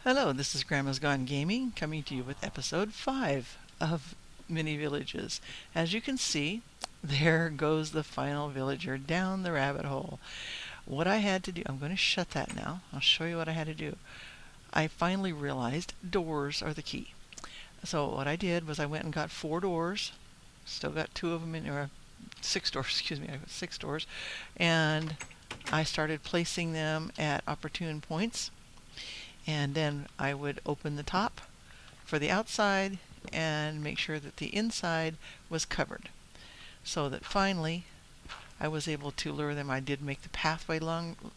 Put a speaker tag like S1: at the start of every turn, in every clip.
S1: Hello, this is Grandma's Gone Gaming coming to you with episode 5 of Mini Villages. As you can see, there goes the final villager down the rabbit hole. What I had to do, I'm going to shut that now. I'll show you what I had to do. I finally realized doors are the key. So what I did was I went and got 4 doors. Still got 2 of them in, or 6 doors, excuse me, I got 6 doors. And I started placing them at opportune points. And then I would open the top for the outside and make sure that the inside was covered. So that finally I was able to lure them. I did make the pathway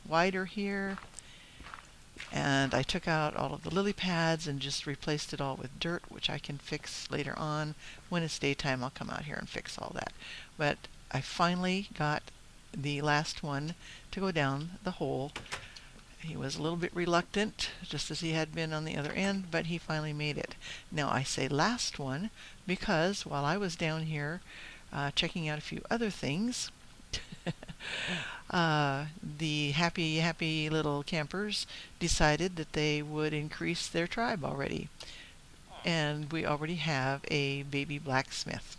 S1: wider here. And I took out all of the lily pads and just replaced it all with dirt, which I can fix later on. When it's daytime, I'll come out here and fix all that. But I finally got the last one to go down the hole. He was a little bit reluctant, just as he had been on the other end, but he finally made it. Now I say last one because while I was down here checking out a few other things, the happy little campers decided that they would increase their tribe already. And we already have a baby blacksmith.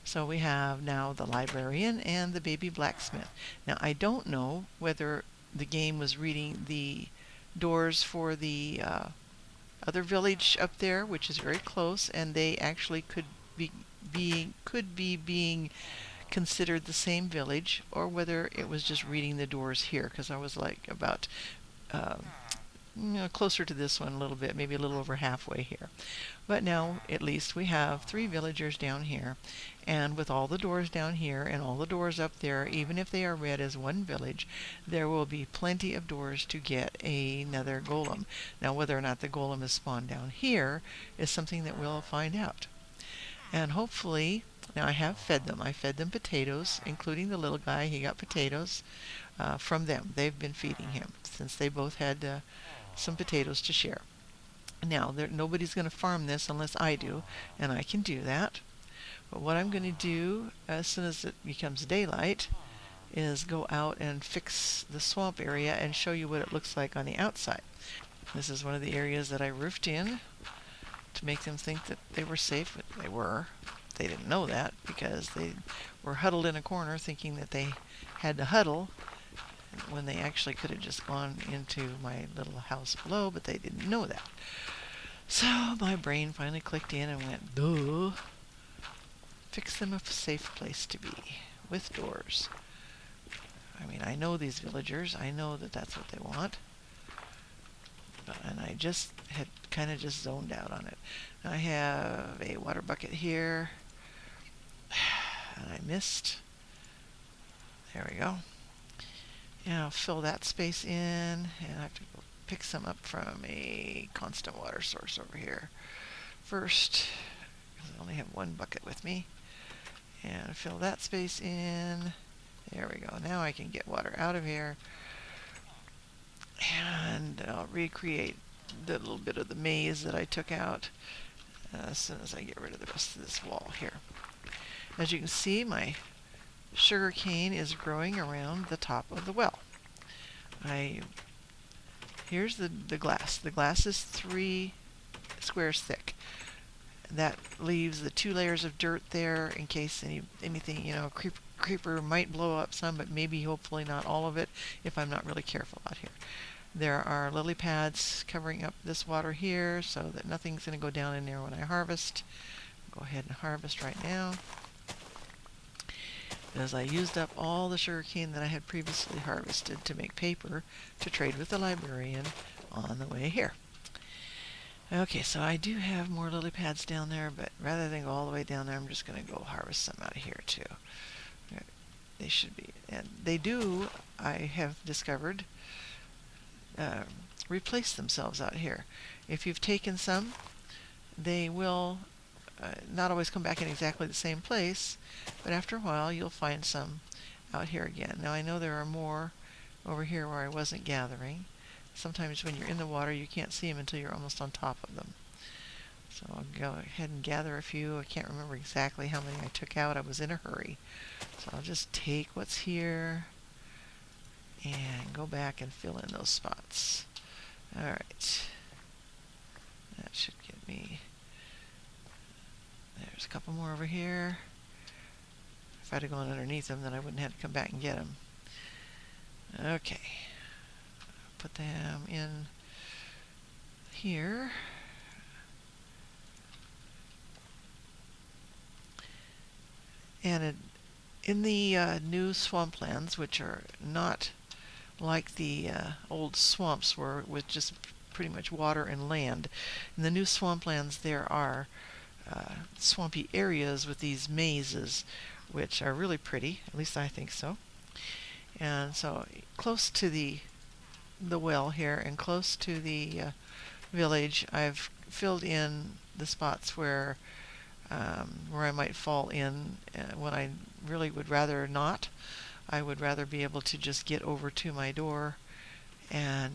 S1: So we have now the librarian and the baby blacksmith. Now I don't know whether the game was reading the doors for the other village up there, which is very close, and they actually could be being considered the same village, or whether it was just reading the doors here, because I was like about closer to this one a little bit, maybe a little over halfway here. But now at least we have 3 villagers down here, and with all the doors down here and all the doors up there, even if they are read as one village, there will be plenty of doors to get another golem. Now whether or not the golem is spawned down here is something that we'll find out. And hopefully, now I have fed them. I fed them potatoes, including the little guy. He got potatoes from them. They've been feeding him since they both had some potatoes to share. Now, nobody's going to farm this unless I do, and I can do that. But what I'm going to do as soon as it becomes daylight is go out and fix the swamp area and show you what it looks like on the outside. This is one of the areas that I roofed in to make them think that they were safe, but they were. They didn't know that because they were huddled in a corner thinking that they had to huddle when they actually could have just gone into my little house below, but they didn't know that. So my brain finally clicked in and went, duh. Fix them a safe place to be, with doors. I mean, I know these villagers. I know that that's what they want. And I just had kind of just zoned out on it. I have a water bucket here. And I missed. There we go. And I'll fill that space in, and I have to go pick some up from a constant water source over here first, because I only have one bucket with me. And fill that space in. There we go. Now I can get water out of here. And I'll recreate the little bit of the maze that I took out as soon as I get rid of the rest of this wall here. As you can see, my sugar cane is growing around the top of the well. Here's the glass. The glass is 3 squares thick. That leaves the 2 layers of dirt there in case anything, creeper might blow up some, but maybe hopefully not all of it if I'm not really careful out here. There are lily pads covering up this water here so that nothing's going to go down in there when I harvest. Go ahead and harvest right now, as I used up all the sugarcane that I had previously harvested to make paper to trade with the librarian on the way here. Okay, so I do have more lily pads down there, but rather than go all the way down there, I'm just going to go harvest some out of here too. They should be, and they do, I have discovered, replace themselves out here. If you've taken some, they will not always come back in exactly the same place, but after a while you'll find some out here again. Now I know there are more over here where I wasn't gathering. Sometimes when you're in the water you can't see them until you're almost on top of them. So I'll go ahead and gather a few. I can't remember exactly how many I took out. I was in a hurry. So I'll just take what's here and go back and fill in those spots. Alright. That should get me. There's a couple more over here. If I'd have gone underneath them, then I wouldn't have to come back and get them. Okay. Put them in here. And in the new swamplands, which are not like the old swamps were with just pretty much water and land, in the new swamplands there are swampy areas with these mazes, which are really pretty. At least I think so. And so close to the well here and close to the village, I've filled in the spots where I might fall in when I really would rather not. I would rather be able to just get over to my door and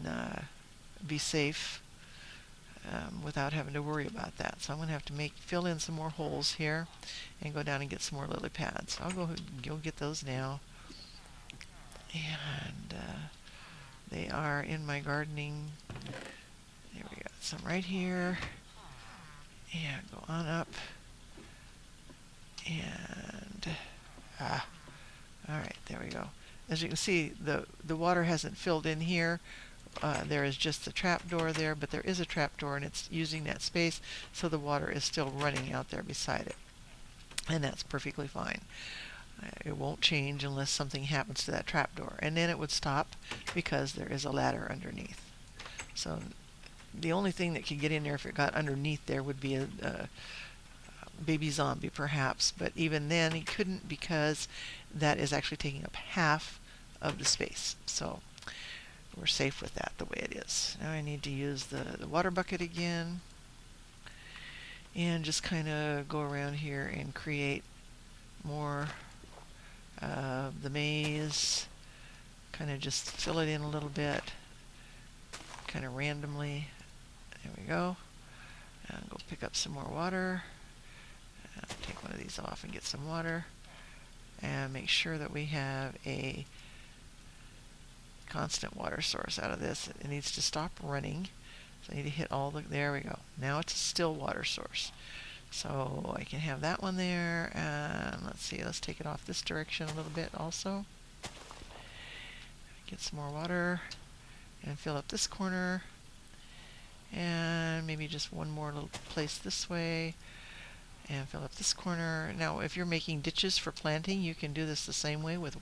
S1: be safe without having to worry about that. So I'm going to have to fill in some more holes here and go down and get some more lily pads. I'll go get those now. And they are in my gardening. There we go. Some right here. And go on up. And alright, there we go. As you can see, the water hasn't filled in here. There is just the trap door there, but there is a trap door and it's using that space, so the water is still running out there beside it. And that's perfectly fine. It won't change unless something happens to that trap door, and then it would stop because there is a ladder underneath. So the only thing that could get in there if it got underneath there would be a baby zombie perhaps, but even then he couldn't because that is actually taking up half of the space. So we're safe with that the way it is. Now I need to use the water bucket again and just kind of go around here and create more of the maze. Kind of just fill it in a little bit, kind of randomly. There we go. And go pick up some more water. Take one of these off and get some water. And make sure that we have a constant water source out of this. It needs to stop running. So I need to hit all the, there we go. Now it's a still water source. So I can have that one there, and let's see, let's take it off this direction a little bit also. Get some more water and fill up this corner. And maybe just one more little place this way. And fill up this corner. Now, if you're making ditches for planting, you can do this the same way with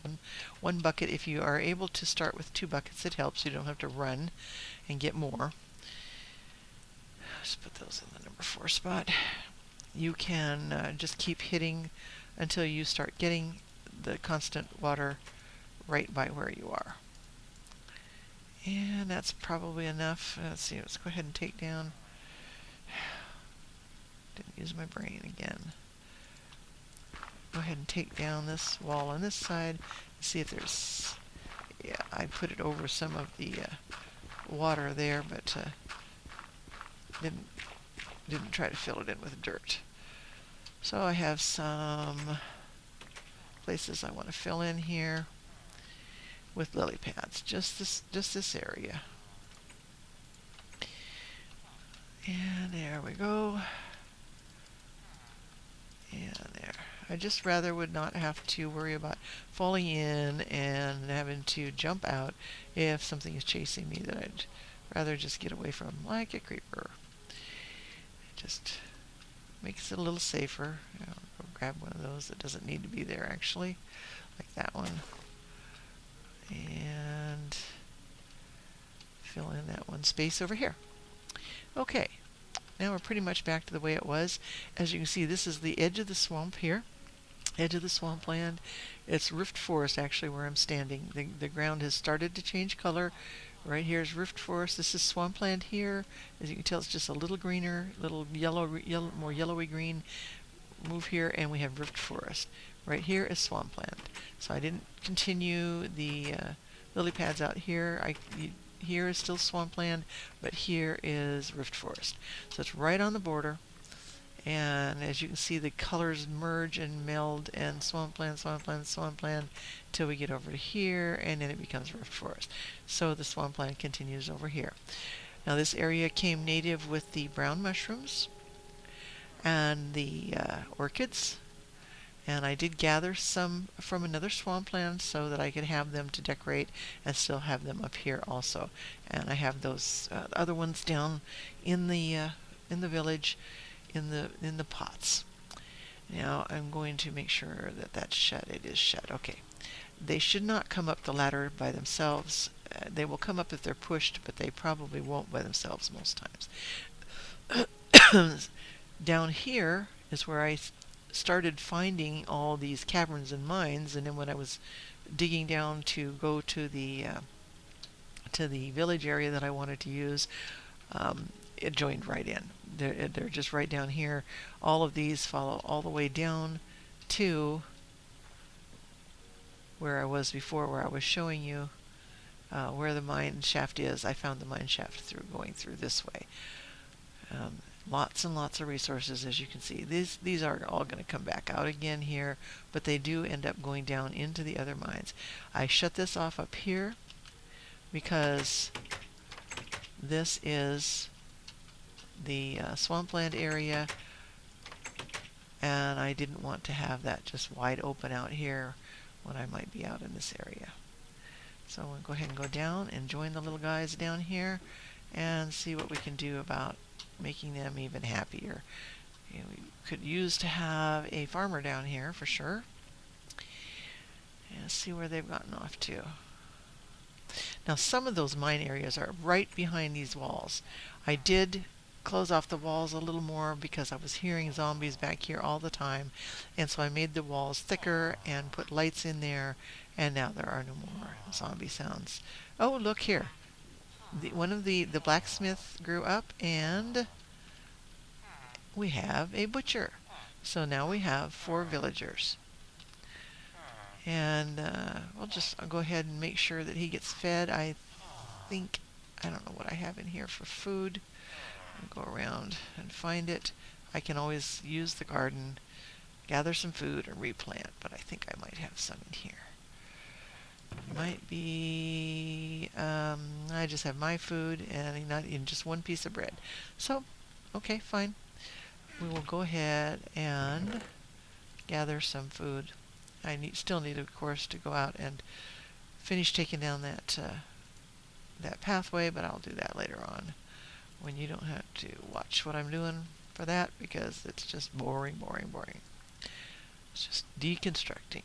S1: one bucket. If you are able to start with 2 buckets, it helps. You don't have to run and get more. Just put those in the number 4 spot. You can just keep hitting until you start getting the constant water right by where you are. And that's probably enough. Let's see, let's go ahead and take down. Didn't use my brain again. Go ahead and take down this wall on this side and see if there's, yeah, I put it over some of the water there, but didn't try to fill it in with dirt. So I have some places I want to fill in here with lily pads, just this area. And there we go. And there. I just rather would not have to worry about falling in and having to jump out if something is chasing me that I'd rather just get away from, like a creeper. It just makes it a little safer. I'll go grab one of those that doesn't need to be there actually, like that one. And fill in that one space over here. Okay. Now we're pretty much back to the way it was. As you can see, this is the edge of the swamp here. Edge of the swampland. It's Rift Forest actually where I'm standing. The ground has started to change color. Right here is Rift Forest. This is swampland here. As you can tell, it's just a little greener, little yellow, more yellowy green. Move here and we have Rift Forest. Right here is swampland. So I didn't continue the lily pads out here. Here is still swampland, but here is Rift Forest. So it's right on the border. And as you can see, the colors merge and meld, and swampland, swampland, swampland, till we get over to here, and then it becomes Rift Forest. So the swampland continues over here. Now this area came native with the brown mushrooms and the orchids, and I did gather some from another swampland so that I could have them to decorate and still have them up here also. And I have those other ones down in the village in the pots. Now I'm going to make sure that that's shut. It is shut. Okay. They should not come up the ladder by themselves. They will come up if they're pushed, but they probably won't by themselves most times. Down here is where I started finding all these caverns and mines, and then when I was digging down to go to the village area that I wanted to use, it joined right in. They're just right down here. All of these follow all the way down to where I was before, where I was showing you where the mine shaft is. I found the mine shaft going through this way. Lots and lots of resources, as you can see. These are all going to come back out again here, but they do end up going down into the other mines. I shut this off up here because this is the swampland area, and I didn't want to have that just wide open out here when I might be out in this area. So I'm going to go ahead and go down and join the little guys down here and see what we can do about making them even happier. We could use to have a farmer down here for sure. And see where they've gotten off to. Now some of those mine areas are right behind these walls. I did close off the walls a little more because I was hearing zombies back here all the time, and so I made the walls thicker and put lights in there, and now there are no more zombie sounds. Oh, look here. One of the blacksmith grew up, and we have a butcher. So now we have 4 villagers. And I'll go ahead and make sure that he gets fed. I don't know what I have in here for food. I'll go around and find it. I can always use the garden, gather some food, and replant, but I think I might have some in here. Might be, I just have my food and not in just one piece of bread. So, okay, fine. We will go ahead and gather some food. I still need, of course, to go out and finish taking down that pathway, but I'll do that later on when you don't have to watch what I'm doing for that, because it's just boring. It's just deconstructing.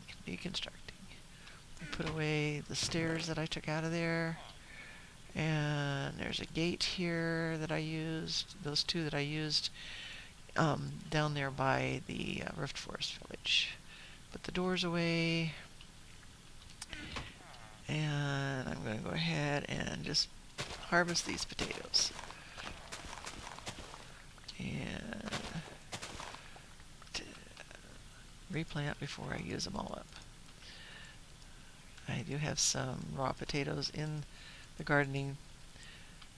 S1: I put away the stairs that I took out of there, and there's a gate here that I used, those 2 that I used down there by the Rift Forest Village. Put the doors away, and I'm going to go ahead and just harvest these potatoes. And replant before I use them all up. I do have some raw potatoes in the gardening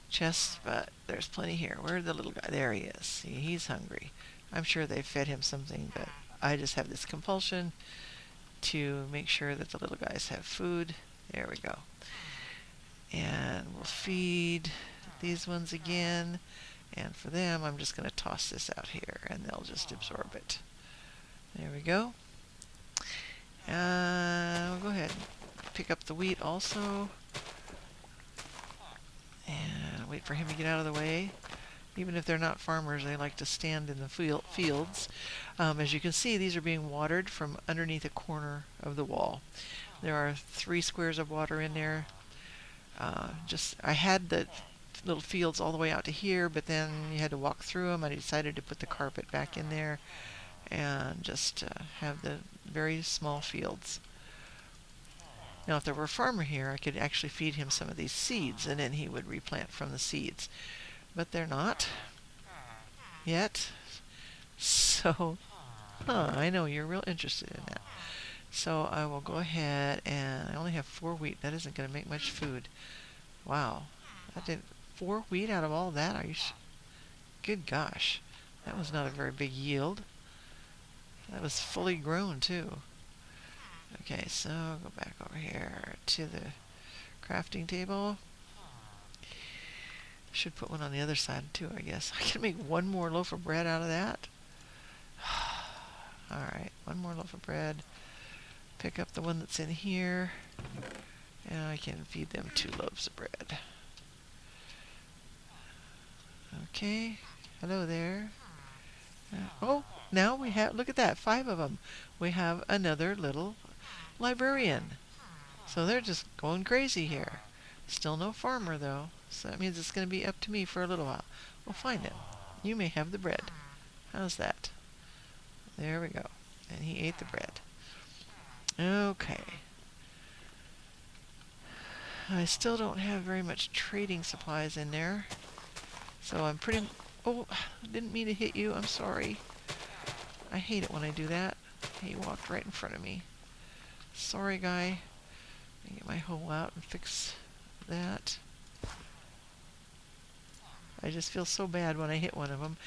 S1: chest, but there's plenty here. Where's the little guy? There he is. See, he's hungry. I'm sure they fed him something, but I just have this compulsion to make sure that the little guys have food. There we go. And we'll feed these ones again. And for them, I'm just going to toss this out here, and they'll just absorb it. There we go. We'll go ahead and pick up the wheat also. And wait for him to get out of the way. Even if they're not farmers, they like to stand in the fields. As you can see, these are being watered from underneath a corner of the wall. There are 3 squares of water in there. I had the little fields all the way out to here, but then you had to walk through them. I decided to put the carpet back in there and just have the very small fields. Now, if there were a farmer here, I could actually feed him some of these seeds, and then he would replant from the seeds. But they're not yet. So, I know you're real interested in that. So I will go ahead, and I only have 4 wheat. That isn't going to make much food. Wow. That did 4 wheat out of all that? Are you Good gosh. That was not a very big yield. That was fully grown, too. Okay, so go back over here to the crafting table. Should put one on the other side too, I guess. I can make one more loaf of bread out of that. Alright, one more loaf of bread. Pick up the one that's in here. And I can feed them 2 loaves of bread. Okay. Hello there. Oh, now we have, look at that, 5 of them. We have another little librarian. So they're just going crazy here. Still no farmer, though. So that means it's going to be up to me for a little while. We'll find him. You may have the bread. How's that? There we go. And he ate the bread. Okay. I still don't have very much trading supplies in there. So I'm pretty... Oh, didn't mean to hit you. I'm sorry. I hate it when I do that. He walked right in front of me. Sorry, guy. Let me get my hoe out and fix that. I just feel so bad when I hit one of them.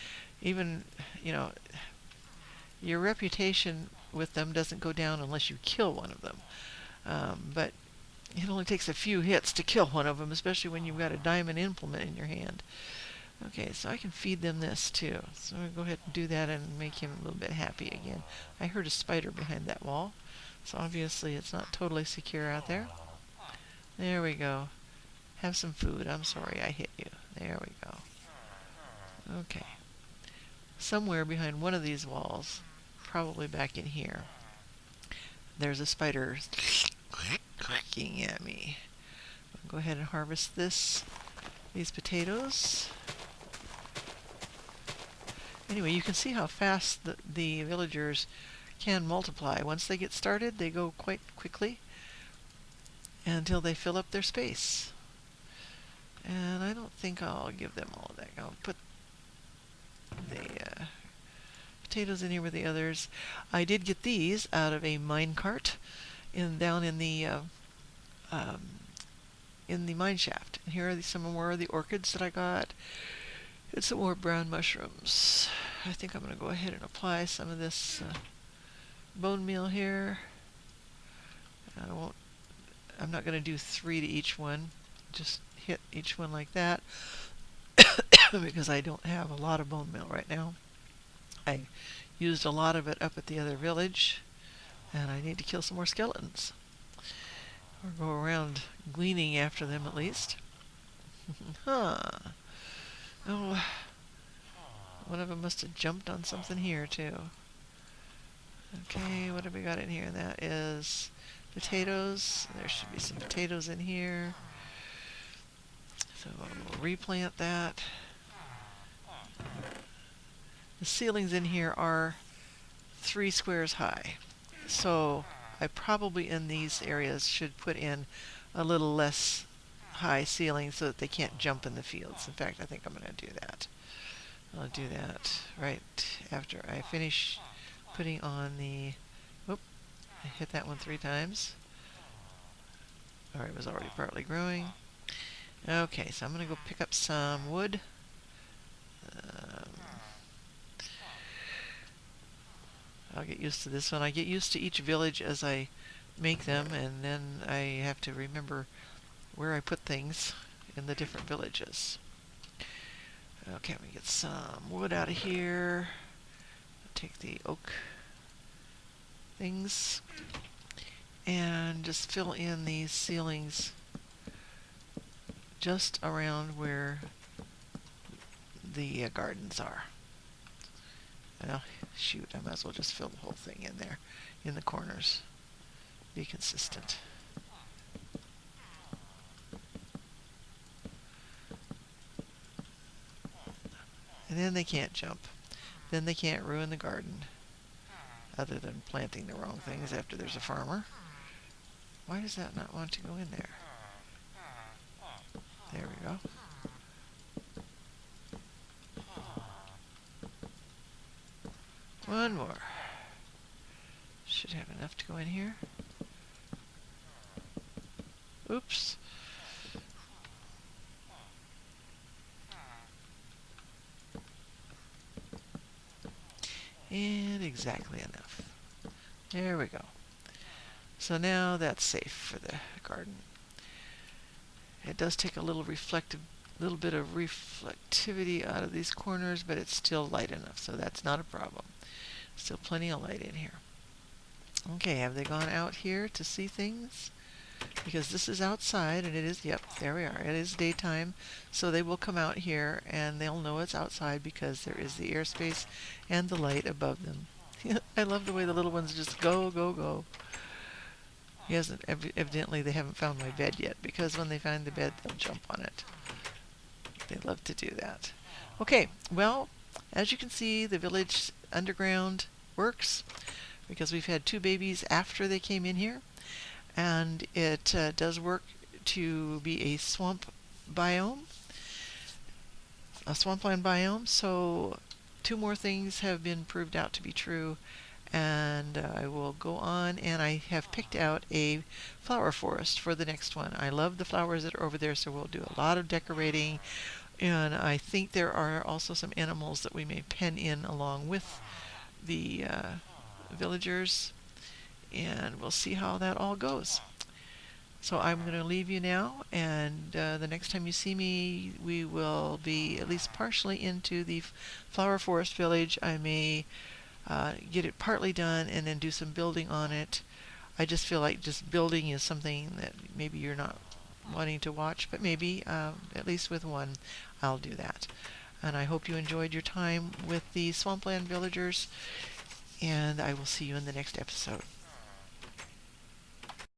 S1: Even, you know, your reputation with them doesn't go down unless you kill one of them. But it only takes a few hits to kill one of them, especially when you've got a diamond implement in your hand. Okay, so I can feed them this too. So I'm going to go ahead and do that and make him a little bit happy again. I heard a spider behind that wall, so obviously it's not totally secure out there. There we go. Have some food. I'm sorry I hit you. There we go. Okay. Somewhere behind one of these walls, probably back in here, there's a spider clicking at me. I'll go ahead and harvest these potatoes. Anyway, you can see how fast the villagers can multiply. Once they get started, they go quite quickly until they fill up their space. And I don't think I'll give them all of that. I'll put the potatoes in here with the others. I did get these out of a mine cart down in the mine shaft. And here are some more of the orchids that I got. And some more brown mushrooms. I think I'm going to go ahead and apply some of this bone meal here. I'm not going to do 3 to each one. Just hit each one like that because I don't have a lot of bone meal right now. I used a lot of it up at the other village, and I need to kill some more skeletons. Or go around gleaning after them at least. Huh. Oh, one of them must have jumped on something here too. Okay, what have we got in here? That is potatoes. There should be some potatoes in here. So we'll replant that. The ceilings in here are 3 squares high. So I probably in these areas should put in a little less high ceiling so that they can't jump in the fields. In fact, I think I'm going to do that. I'll do that right after I finish putting on the... Whoop, I hit that one 3 times. Alright, it was already partly growing. Okay, so I'm going to go pick up some wood. I'll get used to this one. I get used to each village as I make them, and then I have to remember where I put things in the different villages. Okay, let me get some wood out of here. Take the oak things and just fill in these ceilings just around where the gardens are. Well, shoot, I might as well just fill the whole thing in there, in the corners. Be consistent. And then they can't jump. Then they can't ruin the garden, other than planting the wrong things after there's a farmer. Why does that not want to go in there? There we go. One more. Should have enough to go in here. Oops. And exactly enough. There we go. So now that's safe for the garden. It does take a little reflective little bit of reflectivity out of these corners, but it's still light enough, so that's not a problem. Still plenty of light in here. Okay, have they gone out here to see things? Because this is outside, and it is, yep, there we are. It is daytime, so they will come out here, and they'll know it's outside because there is the airspace and the light above them. I love the way the little ones just go, go, go. He hasn't, evidently they haven't found my bed yet, because when they find the bed, they'll jump on it. They love to do that. Okay, well, as you can see, the village underground works because we've had 2 babies after they came in here, and it does work to be a swamp biome, a swampland biome. So 2 more things have been proved out to be true, and I will go on, and I have picked out a flower forest for the next one. I love the flowers that are over there, so we'll do a lot of decorating, and I think there are also some animals that we may pen in along with the villagers, and we'll see how that all goes. So I'm going to leave you now, and the next time you see me, we will be at least partially into the Flower Forest Village. I may get it partly done and then do some building on it. I just feel like just building is something that maybe you're not wanting to watch, but maybe at least with one I'll do that. And I hope you enjoyed your time with the Swampland Villagers, and I will see you in the next episode.